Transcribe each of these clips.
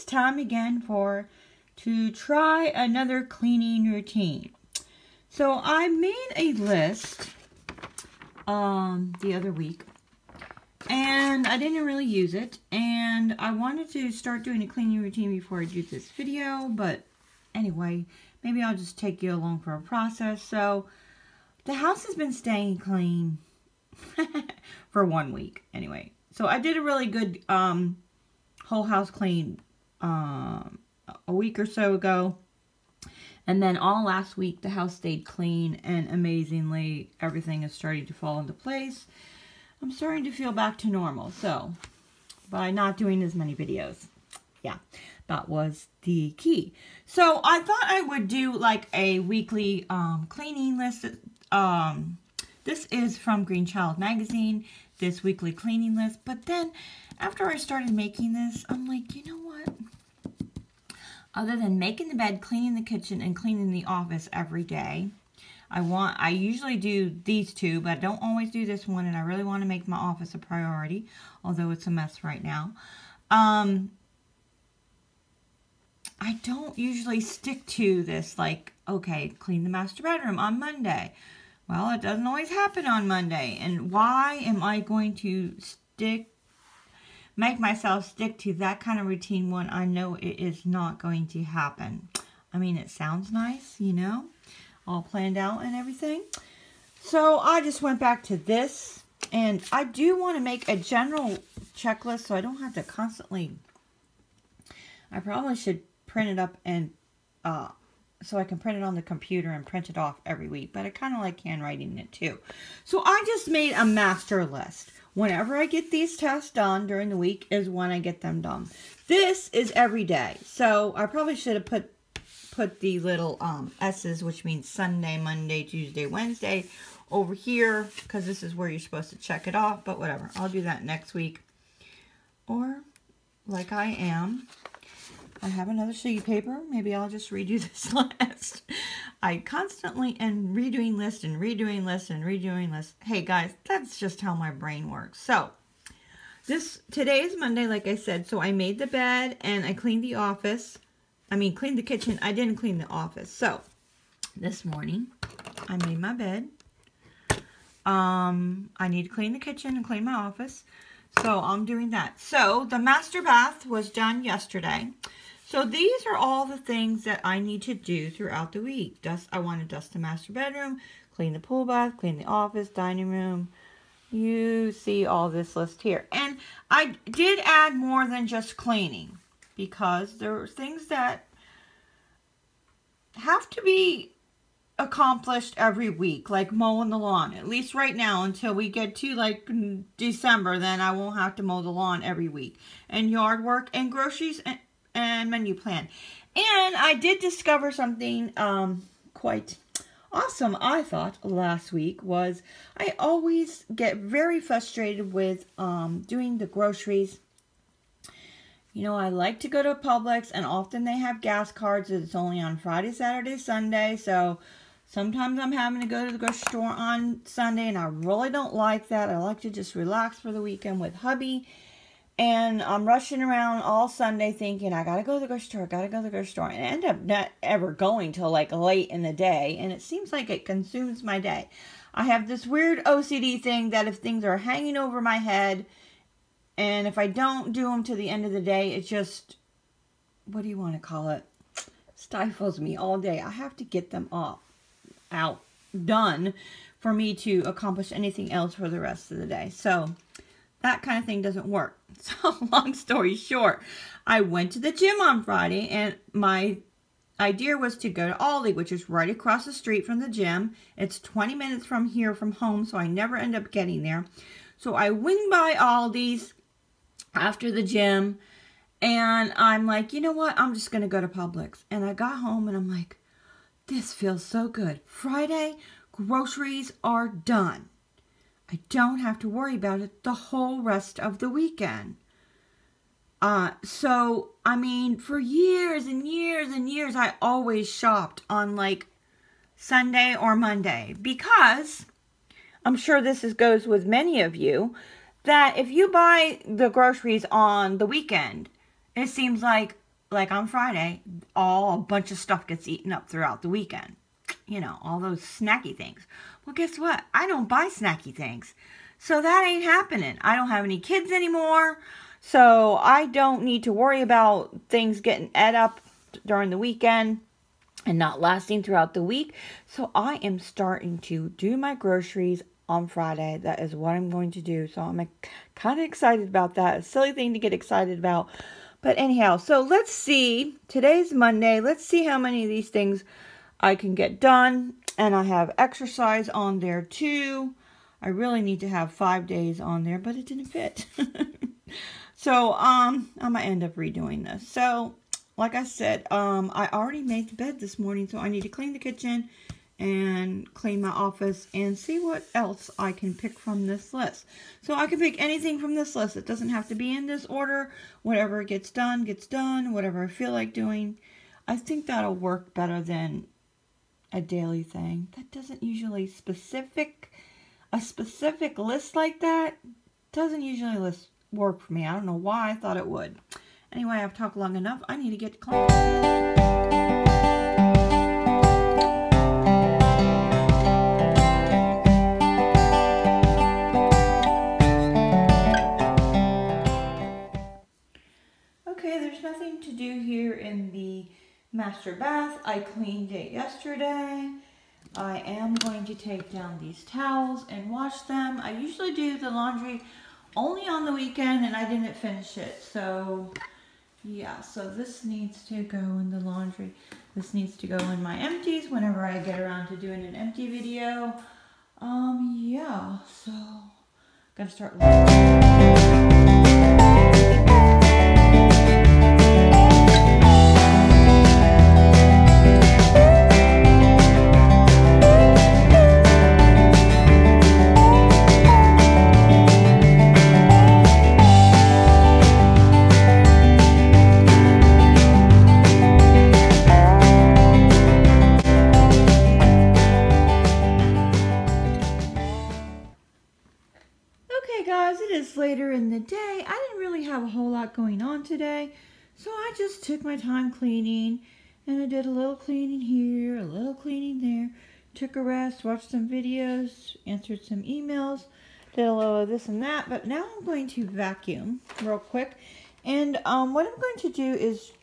time again to try another cleaning routine. So I made a list the other week, and I didn't really use it, and I wanted to start doing a cleaning routine before I do this video, but anyway, maybe I'll just take you along for a process. So the house has been staying clean for 1 week anyway. So I did a really good whole house clean a week or so ago, and then all last week the house stayed clean, and amazingly everything is starting to fall into place. I'm starting to feel back to normal, so by not doing as many videos. Yeah, that was the key. So I thought I would do like a weekly cleaning list. This is from Green Child magazine, this weekly cleaning list. But then after I started making this, I'm like, you know what? Other than making the bed, cleaning the kitchen, and cleaning the office every day, I usually do these two, but I don't always do this one, and I really want to make my office a priority, although it's a mess right now. I don't usually stick to this, like, okay, clean the master bedroom on Monday. Well, it doesn't always happen on Monday, and why am I going to make myself stick to that kind of routine when I know it is not going to happen? I mean, it sounds nice, you know, all planned out and everything. So I just went back to this, and I do want to make a general checklist so I don't have to constantly, I probably should print it up and so I can print it on the computer and print it off every week, but I kind of like handwriting it too. So I just made a master list. Whenever I get these tasks done during the week is when I get them done. This is every day, so I probably should have put the little S's, which means Sunday, Monday, Tuesday, Wednesday, over here, because this is where you're supposed to check it off, but whatever. I'll do that next week. Or, like I have another sheet of paper. Maybe I'll just redo this list. I constantly am redoing lists and redoing lists and redoing lists. Hey guys, that's just how my brain works. So, today is Monday, like I said, so I made the bed and I cleaned the office. I mean, cleaned the kitchen. I didn't clean the office. So, this morning, I made my bed. I need to clean the kitchen and clean my office. So, I'm doing that. So, the master bath was done yesterday. So, these are all the things that I need to do throughout the week. I want to dust the master bedroom, clean the pool bath, clean the office, dining room. You see all this list here. And I did add more than just cleaning, because there are things that have to be accomplished every week, like mowing the lawn. At least right now, until we get to like December, then I won't have to mow the lawn every week. And yard work and groceries and menu plan. And I did discover something quite awesome, I thought, last week. Was I always get very frustrated with doing the groceries. You know, I like to go to Publix, and often they have gas cards. It's only on Friday, Saturday, Sunday. So sometimes I'm having to go to the grocery store on Sunday, and I really don't like that. I like to just relax for the weekend with hubby. And I'm rushing around all Sunday thinking, I gotta go to the grocery store, I gotta go to the grocery store. And I end up not ever going till like late in the day. And it seems like it consumes my day. I have this weird OCD thing that if things are hanging over my head, and if I don't do them to the end of the day, it just, what do you want to call it? Stifles me all day. I have to get them done for me to accomplish anything else for the rest of the day. So that kind of thing doesn't work. So long story short, I went to the gym on Friday, and my idea was to go to Aldi, which is right across the street from the gym. It's 20 minutes from here from home, so I never end up getting there. So I wing by Aldi's after the gym, and I'm like, you know what? I'm just going to go to Publix. And I got home, and I'm like, this feels so good. Friday, groceries are done. I don't have to worry about it the whole rest of the weekend. So, I mean, for years and years and years, I always shopped on like Sunday or Monday, because I'm sure this goes with many of you, that if you buy the groceries on the weekend, it seems like like on Friday, a bunch of stuff gets eaten up throughout the weekend. You know, all those snacky things. Well, guess what? I don't buy snacky things. So that ain't happening. I don't have any kids anymore. So I don't need to worry about things getting ate up during the weekend and not lasting throughout the week. So I am starting to do my groceries on Friday. That is what I'm going to do. So I'm kind of excited about that. A silly thing to get excited about. But anyhow, so let's see. Today's Monday. Let's see how many of these things I can get done. And I have exercise on there too. I really need to have 5 days on there, but it didn't fit. So I'm gonna end up redoing this. So like I said, I already made the bed this morning, so I need to clean the kitchen and clean my office and see what else I can pick from this list. So I can pick anything from this list. It doesn't have to be in this order. Whatever gets done, gets done. Whatever I feel like doing. I think that'll work better than a daily thing. That doesn't usually a specific list like that doesn't usually work for me. I don't know why I thought it would. Anyway, I've talked long enough. I need to get clean. There's nothing to do here in the master bath. I cleaned it yesterday. I am going to take down these towels and wash them. I usually do the laundry only on the weekend and I didn't finish it. So yeah, so this needs to go in the laundry. This needs to go in my empties whenever I get around to doing an empty video. Yeah, so gotta start. Later in the day, I didn't really have a whole lot going on today, so I just took my time cleaning, and I did a little cleaning here, a little cleaning there, took a rest, watched some videos, answered some emails, did a little of this and that. But now I'm going to vacuum real quick, and what I'm going to do is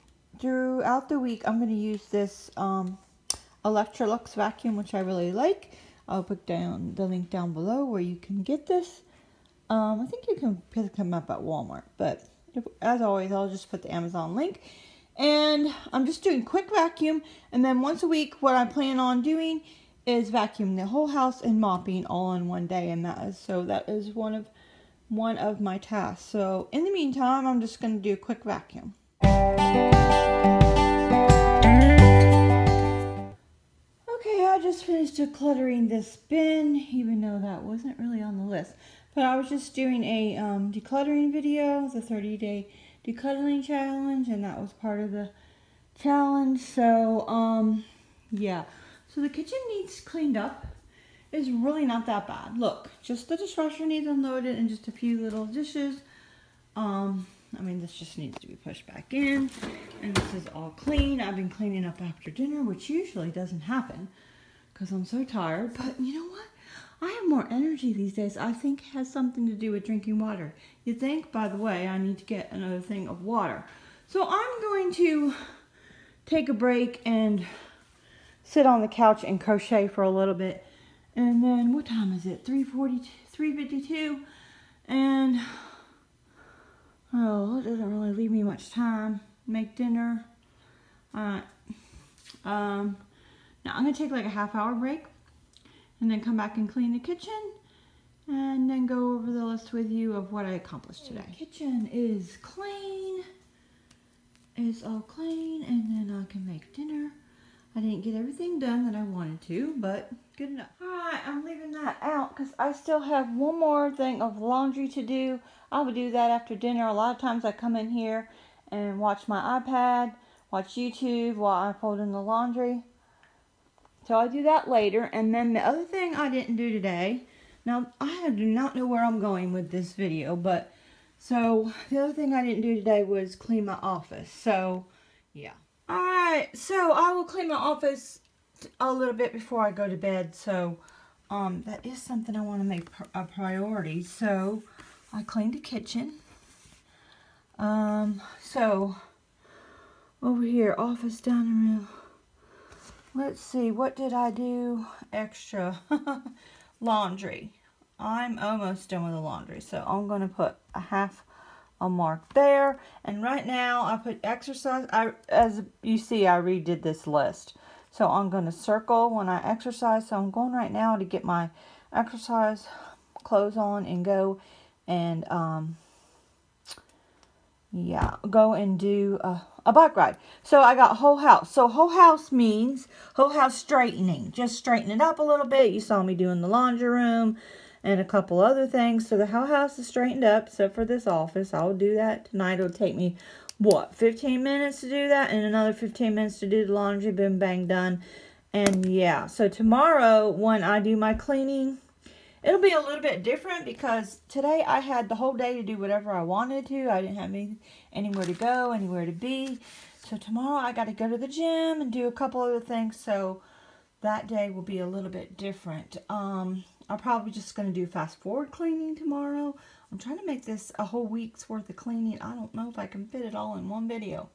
throughout the week I'm going to use this Ellectrolux vacuum, which I really like. I'll put down the link down below where you can get this. I think you can pick them up at Walmart, but as always, I'll just put the Amazon link. And I'm just doing quick vacuum, and then once a week, what I plan on doing is vacuum the whole house and mopping all in one day, and that is one of my tasks. So in the meantime, I'm just going to do a quick vacuum. Okay, I just finished decluttering this bin, even though that wasn't really on the list. But I was just doing a decluttering video, the 30-day decluttering challenge, and that was part of the challenge. So, yeah. So the kitchen needs cleaned up. It's really not that bad. Look, just the dishwasher needs unloaded and just a few little dishes. I mean, this just needs to be pushed back in. And this is all clean. I've been cleaning up after dinner, which usually doesn't happen because I'm so tired. But you know what? I have more energy these days. I think it has something to do with drinking water. You think? By the way, I need to get another thing of water. So I'm going to take a break and sit on the couch and crochet for a little bit. And then, what time is it? 3:52. And, oh, it doesn't really leave me much time. Make dinner. Alright. Now I'm going to take like a half-hour break. And then come back and clean the kitchen, and then go over the list with you of what I accomplished today. The kitchen is clean. It's all clean, and then I can make dinner. I didn't get everything done that I wanted to, but good enough. Alright, I'm leaving that out because I still have one more thing of laundry to do. I will do that after dinner. A lot of times I come in here and watch my iPad, watch YouTube while I fold in the laundry. So I do that later. And then the other thing I didn't do today, now I do not know where I'm going with this video, but so the other thing I didn't do today was clean my office. So yeah. Alright, so I will clean my office a little bit before I go to bed. So, that is something I want to make a priority. So, I cleaned the kitchen. So, over here, office, dining room. Let's see, what did I do extra? Laundry. I'm almost done with the laundry. So, I'm going to put a half a mark there. And right now, I put exercise. As you see, I redid this list. So, I'm going to circle when I exercise. So, I'm going right now to get my exercise clothes on and go and, yeah, go and do a bike ride. So I got whole house. So whole house means whole house straightening. Just straighten it up a little bit. You saw me doing the laundry room and a couple other things. So the whole house is straightened up except for this office. I'll do that tonight. It'll take me, what, 15 minutes to do that and another 15 minutes to do the laundry. Bim, bang, done. And yeah, so tomorrow when I do my cleaning, it'll be a little bit different because today I had the whole day to do whatever I wanted to. I didn't have anywhere to go, anywhere to be. So tomorrow I got to go to the gym and do a couple other things. So that day will be a little bit different. I'm probably just going to do fast forward cleaning tomorrow. I'm trying to make this a whole week's worth of cleaning. I don't know if I can fit it all in one video.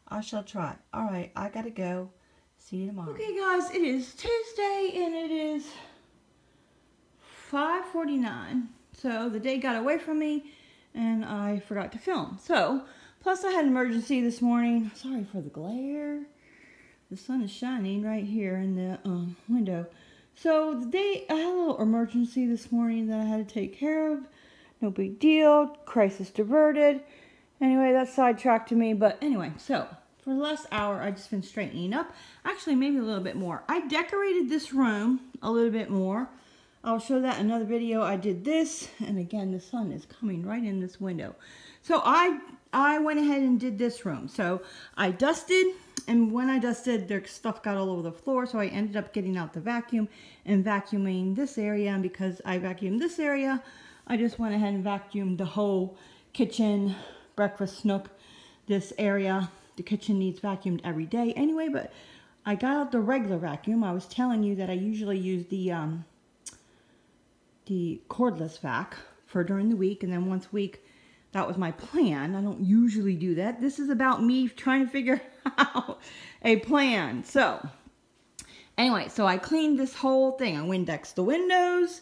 I shall try. All right, I got to go. See you tomorrow. Okay, guys, it is Tuesday and it is 5:49. So the day got away from me and I forgot to film. So, plus I had an emergency this morning. Sorry for the glare. The sun is shining right here in the window. So I had a little emergency this morning that I had to take care of. No big deal. Crisis diverted. Anyway, that sidetracked me. But anyway, so for the last hour, I've just been straightening up. Actually, maybe a little bit more. I decorated this room a little bit more. I'll show that in another video. I did this, and again, the sun is coming right in this window. So I went ahead and did this room. So I dusted, and when I dusted, their stuff got all over the floor, so I ended up getting out the vacuum and vacuuming this area. And because I vacuumed this area, I just went ahead and vacuumed the whole kitchen, breakfast nook, this area. The kitchen needs vacuumed every day anyway, but I got out the regular vacuum. I was telling you that I usually use the cordless vac for during the week, and then once a week, that was my plan. I don't usually do that. This is about me trying to figure out a plan. So anyway, so I cleaned this whole thing. I Windexed the windows,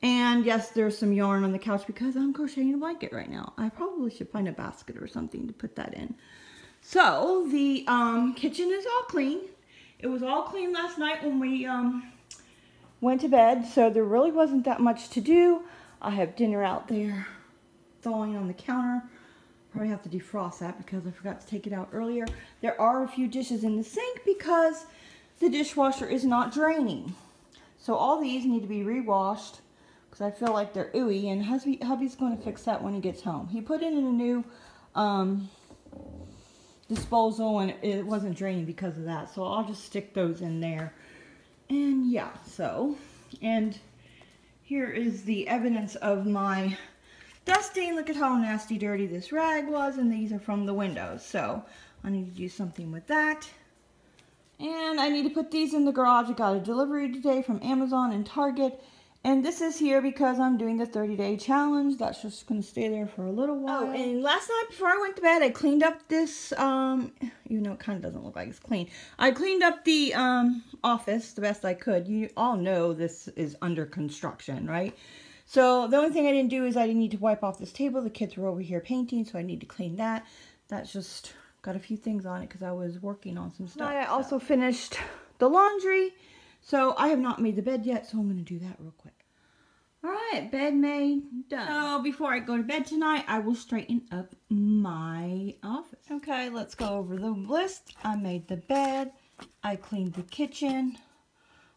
and yes, there's some yarn on the couch because I'm crocheting a blanket right now. I probably should find a basket or something to put that in. So the kitchen is all clean. It was all clean last night when we went to bed, so there really wasn't that much to do. I have dinner out there thawing on the counter. Probably have to defrost that because I forgot to take it out earlier. There are a few dishes in the sink because the dishwasher is not draining. So all these need to be re-washed because I feel like they're ooey, and hubby's going to fix that when he gets home. He put in a new disposal and it wasn't draining because of that. So I'll just stick those in there. And yeah, so, and here is the evidence of my dusting. Look at how nasty dirty this rag was, and these are from the windows. So I need to do something with that. And I need to put these in the garage. I got a delivery today from Amazon and Target. And this is here because I'm doing the 30-day challenge. That's just going to stay there for a little while. Oh, and last night before I went to bed, I cleaned up this, even though it kind of doesn't look like it's clean. I cleaned up the office the best I could. You all know this is under construction, right? So the only thing I didn't do is I didn't need to wipe off this table. The kids were over here painting, so I need to clean that. That's just got a few things on it because I was working on some stuff. I also finished the laundry. So I have not made the bed yet, so I'm going to do that real quick. Alright, bed made, done. So before I go to bed tonight, I will straighten up my office. Okay, let's go over the list. I made the bed. I cleaned the kitchen.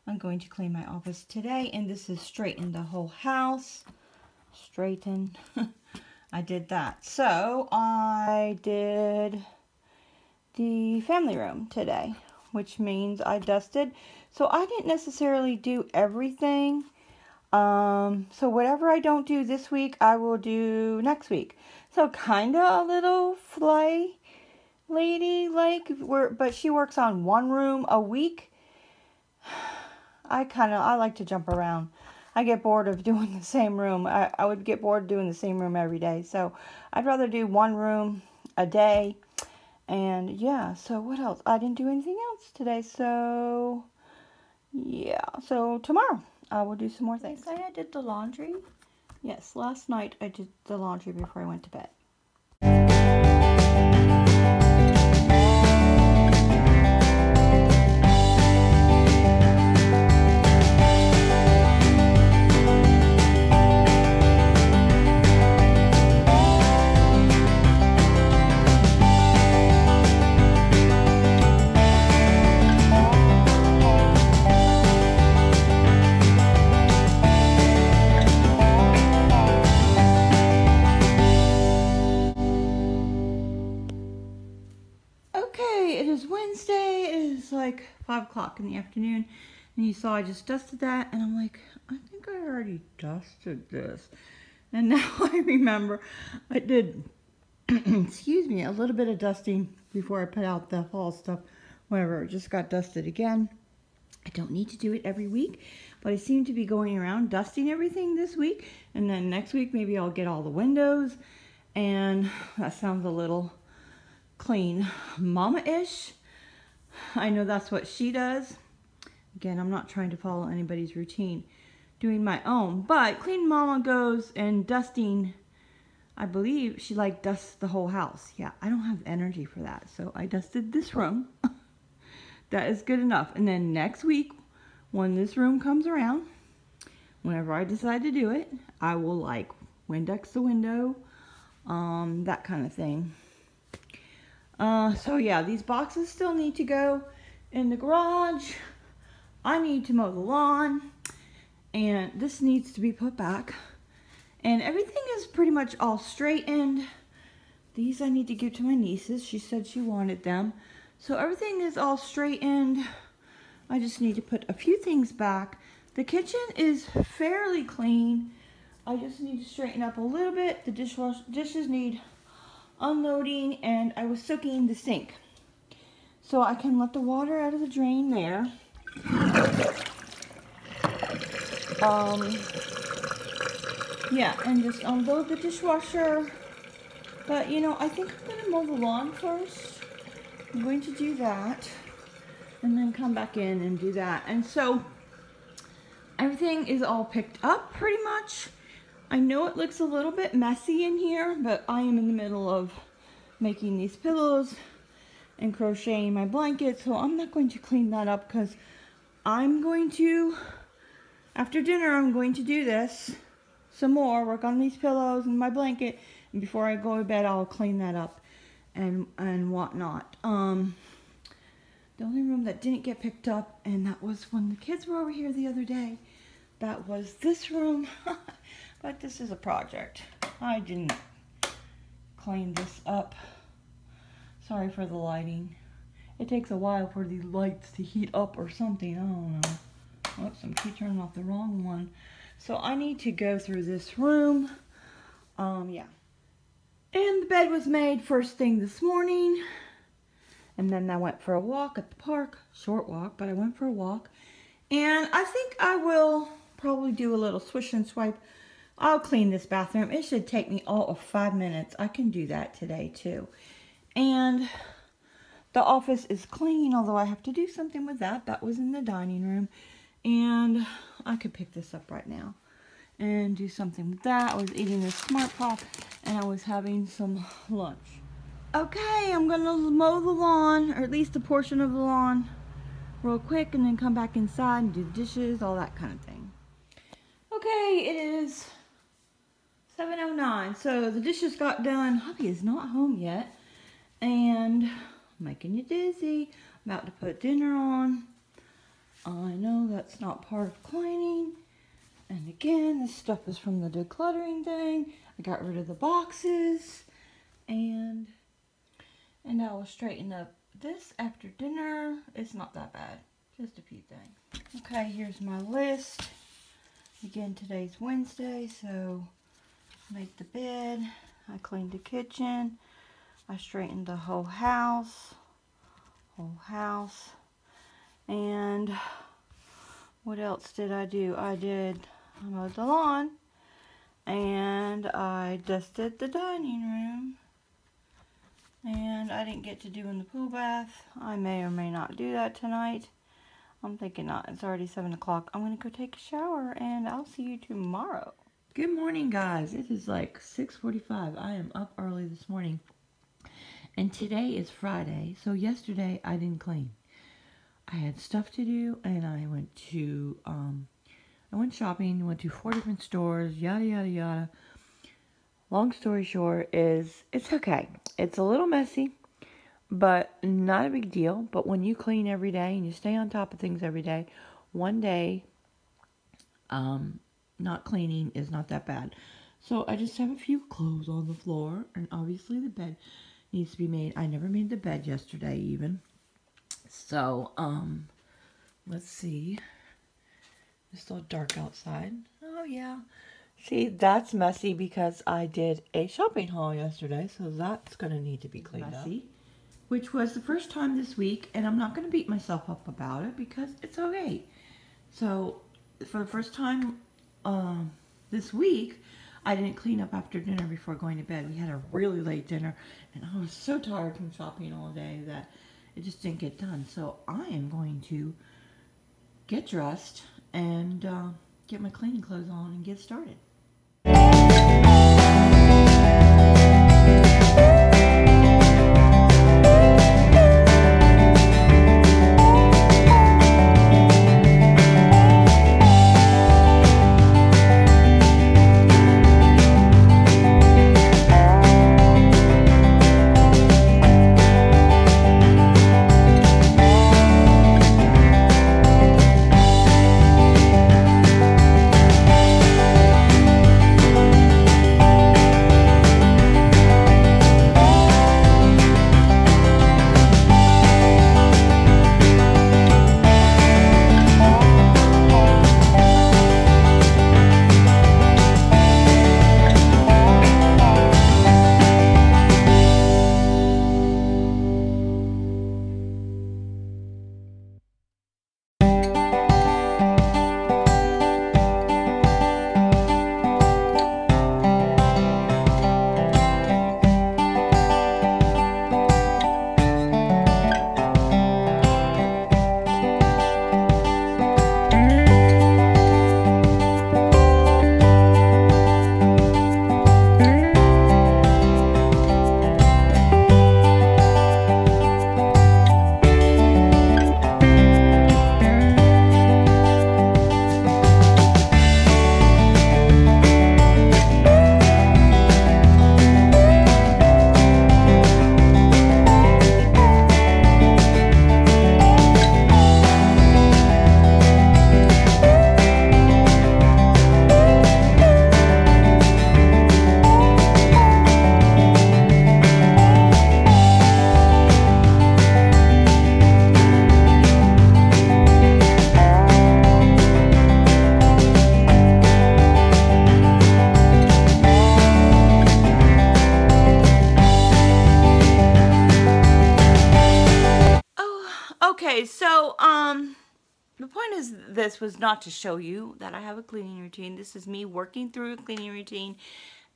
I'm going to clean my office today, and this is straighten the whole house. Straighten. I did that. So I did the family room today, which means I dusted. So I didn't necessarily do everything. So whatever I don't do this week, I will do next week. So kind of a little flay lady, like, but she works on one room a week. I like to jump around. I get bored of doing the same room. I would get bored doing the same room every day. So I'd rather do one room a day. And yeah, so what else? I didn't do anything else today. So yeah, so tomorrow I will do some more things. I did the laundry. Yes, last night I did the laundry before I went to bed. Wednesday, it is like 5 o'clock in the afternoon, and you saw I just dusted that, and I'm like, I think I already dusted this. And now I remember I did, excuse me, a little bit of dusting before I put out the fall stuff. Whatever, it just got dusted again. I don't need to do it every week, but I seem to be going around dusting everything this week, and then next week maybe I'll get all the windows, and that sounds a little clean mama-ish. I know that's what she does. Again, I'm not trying to follow anybody's routine, doing my own, but clean mama goes and dusting, I believe she like dusts the whole house. Yeah, I don't have energy for that, so I dusted this room. That is good enough. And then next week, when this room comes around, whenever I decide to do it, I will like Windex the window, that kind of thing. So yeah, these boxes still need to go in the garage. I need to mow the lawn, and this needs to be put back. And everything is pretty much all straightened. These I need to give to my nieces. She said she wanted them. So everything is all straightened. I just need to put a few things back. The kitchen is fairly clean. I just need to straighten up a little bit. The dishes need unloading, and I was soaking the sink so I can let the water out of the drain there. Yeah, and just unload the dishwasher. But you know, I think I'm going to mow the lawn first. I'm going to do that and then come back in and do that. And so everything is all picked up pretty much. I know it looks a little bit messy in here, but I am in the middle of making these pillows and crocheting my blanket, so I'm not going to clean that up because I'm going to, after dinner, I'm going to do this some more, work on these pillows and my blanket, and before I go to bed, I'll clean that up and whatnot. The only room that didn't get picked up, and that was when the kids were over here the other day, that was this room. But this is a project. I didn't clean this up. Sorry for the lighting. It takes a while for the lights to heat up or something. I don't know. Oops, I'm keep turning off the wrong one. So I need to go through this room. Yeah. And the bed was made first thing this morning. And then I went for a walk at the park. Short walk, but I went for a walk. And I think I will probably do a little swish and swipe. I'll clean this bathroom. It should take me all of 5 minutes. I can do that today too. And the office is clean, although I have to do something with that. That was in the dining room. And I could pick this up right now and do something with that. I was eating this Smart Pop and I was having some lunch. Okay, I'm going to mow the lawn, or at least a portion of the lawn, real quick, and then come back inside and do the dishes, all that kind of thing. Okay, it is 7:09, so the dishes got done. Hubby is not home yet, and making you dizzy. I'm about to put dinner on. I know that's not part of cleaning. And again, this stuff is from the decluttering thing. I got rid of the boxes, and I will straighten up this after dinner. It's not that bad, just a few things. Okay, here's my list. Again, today's Wednesday, so I made the bed, I cleaned the kitchen, I straightened the whole house. And what else did I do? I mowed the lawn, and I dusted the dining room, and I didn't get to do in the pool bath. I may or may not do that tonight. I'm thinking not. It's already 7 o'clock. I'm going to go take a shower, and I'll see you tomorrow. Good morning, guys. It is like 6:45. I am up early this morning. And today is Friday, so yesterday I didn't clean. I had stuff to do, and I went shopping, went to 4 different stores, yada, yada, yada. Long story short is, it's okay. It's a little messy, but not a big deal. But when you clean every day and you stay on top of things every day, one day, not cleaning is not that bad. So I just have a few clothes on the floor, and obviously the bed needs to be made. I never made the bed yesterday even. So, let's see. It's still dark outside. Oh yeah. See, that's messy because I did a shopping haul yesterday, so that's going to need to be cleaned up. Which was the first time this week, and I'm not going to beat myself up about it because it's okay. So, for the first time this week, I didn't clean up after dinner before going to bed. We had a really late dinner, and I was so tired from shopping all day that it just didn't get done. So I am going to get dressed and get my cleaning clothes on and get started. Okay, so, the point is, this was not to show you that I have a cleaning routine. This is me working through a cleaning routine.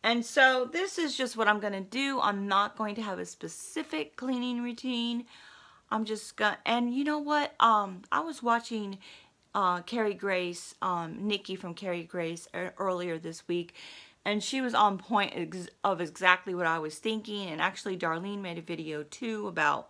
And so, this is just what I'm going to do. I'm not going to have a specific cleaning routine. I'm just going to, and you know what? I was watching CarryGrace, Nikki from CarryGrace earlier this week. And she was on point of exactly what I was thinking. And actually, Darlene made a video, too, about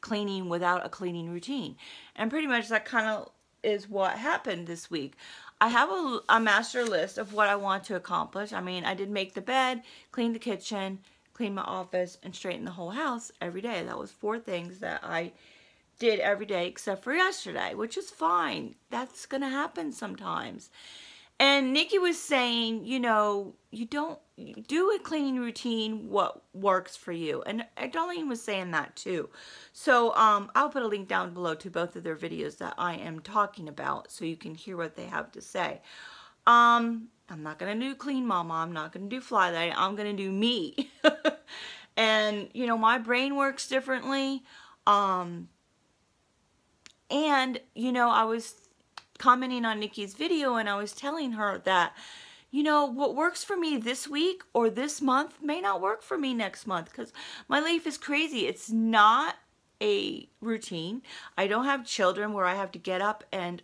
cleaning without a cleaning routine. And pretty much that kind of is what happened this week. I have a master list of what I want to accomplish. I mean, I did make the bed, clean the kitchen, clean my office, and straighten the whole house every day. That was 4 things that I did every day except for yesterday, which is fine. That's going to happen sometimes. And Nikki was saying, you know, you don't do a cleaning routine what works for you. And Darlene was saying that too. So I'll put a link down below to both of their videos that I am talking about so you can hear what they have to say. I'm not going to do Clean Mama. I'm not going to do Fly Light. I'm going to do me. And, you know, my brain works differently. And, you know, I was commenting on Nikki's video and I was telling her that, you know, what works for me this week or this month may not work for me next month because my life is crazy. It's not a routine. I don't have children where I have to get up and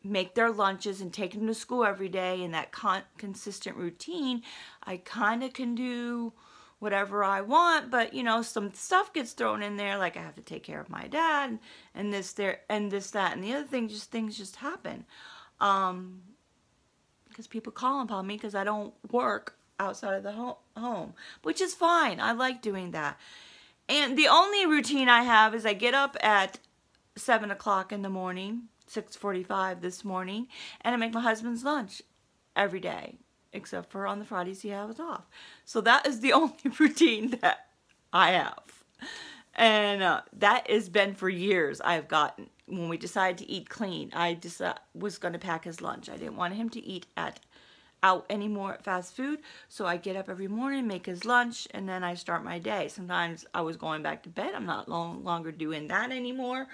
make their lunches and take them to school every day in that consistent routine. I kind of can do whatever I want, but you know, some stuff gets thrown in there, like I have to take care of my dad and this, there, and this, that, and the other thing. Just things just happen because people call upon me because I don't work outside of the home, which is fine. I like doing that. And the only routine I have is I get up at 7 o'clock in the morning, 6:45 this morning, and I make my husband's lunch every day, except for on the Fridays he has off. So that is the only routine that I have. And that has been for years. I've gotten, when we decided to eat clean, I just was going to pack his lunch. I didn't want him to eat out anymore at fast food. So I get up every morning, make his lunch, and then I start my day. Sometimes I was going back to bed. I'm not longer doing that anymore.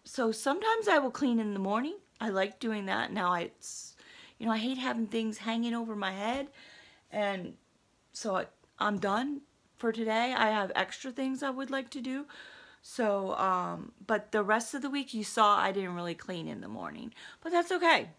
So sometimes I will clean in the morning. I like doing that. Now you know, I hate having things hanging over my head. And so I'm done for today. I have extra things I would like to do. So, but the rest of the week you saw I didn't really clean in the morning. But that's okay.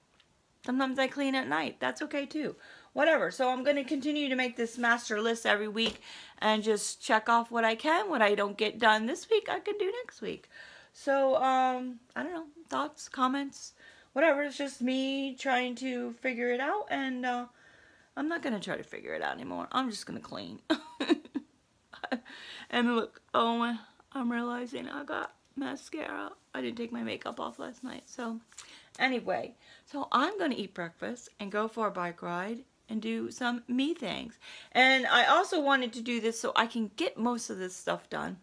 Sometimes I clean at night. That's okay too. Whatever. So I'm going to continue to make this master list every week and just check off what I can. What I don't get done this week, I can do next week. So, I don't know. Thoughts, comments, whatever. It's just me trying to figure it out. And I'm not going to try to figure it out anymore. I'm just going to clean. And look, oh, I'm realizing I got mascara. I didn't take my makeup off last night. So, anyway. So, I'm going to eat breakfast and go for a bike ride and do some me things. And I also wanted to do this so I can get most of this stuff done,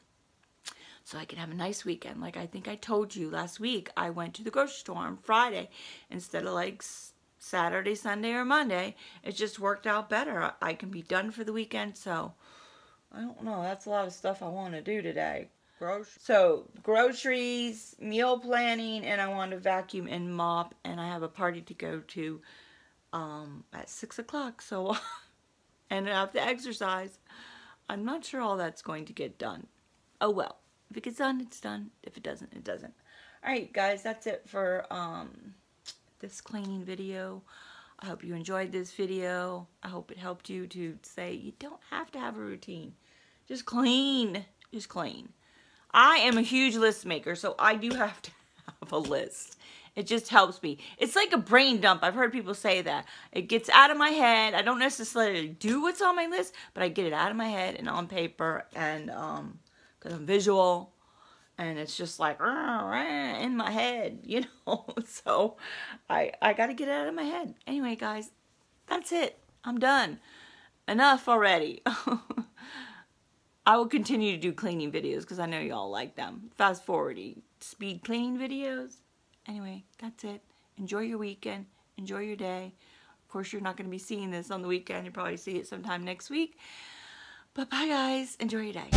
so I can have a nice weekend. Like I think I told you last week, I went to the grocery store on Friday instead of like Saturday, Sunday, or Monday. It just worked out better. I can be done for the weekend, so I don't know. That's a lot of stuff I want to do today. So groceries, meal planning, and I want to vacuum and mop, and I have a party to go to at 6 o'clock, so and I have to exercise. I'm not sure all that's going to get done. Oh well. If it gets done, it's done. If it doesn't, it doesn't. Alright guys, that's it for this cleaning video. I hope you enjoyed this video. I hope it helped you to say you don't have to have a routine. Just clean. Just clean. I am a huge list maker, so I do have to have a list. It just helps me. It's like a brain dump. I've heard people say that. It gets out of my head. I don't necessarily do what's on my list, but I get it out of my head and on paper, and because I'm visual, and it's just like in my head, you know. So I got to get it out of my head. Anyway, guys, that's it. I'm done. Enough already. I will continue to do cleaning videos because I know y'all like them. Fast forwarding, speed cleaning videos. Anyway, that's it. Enjoy your weekend. Enjoy your day. Of course, you're not going to be seeing this on the weekend. You'll probably see it sometime next week. But bye, guys. Enjoy your day.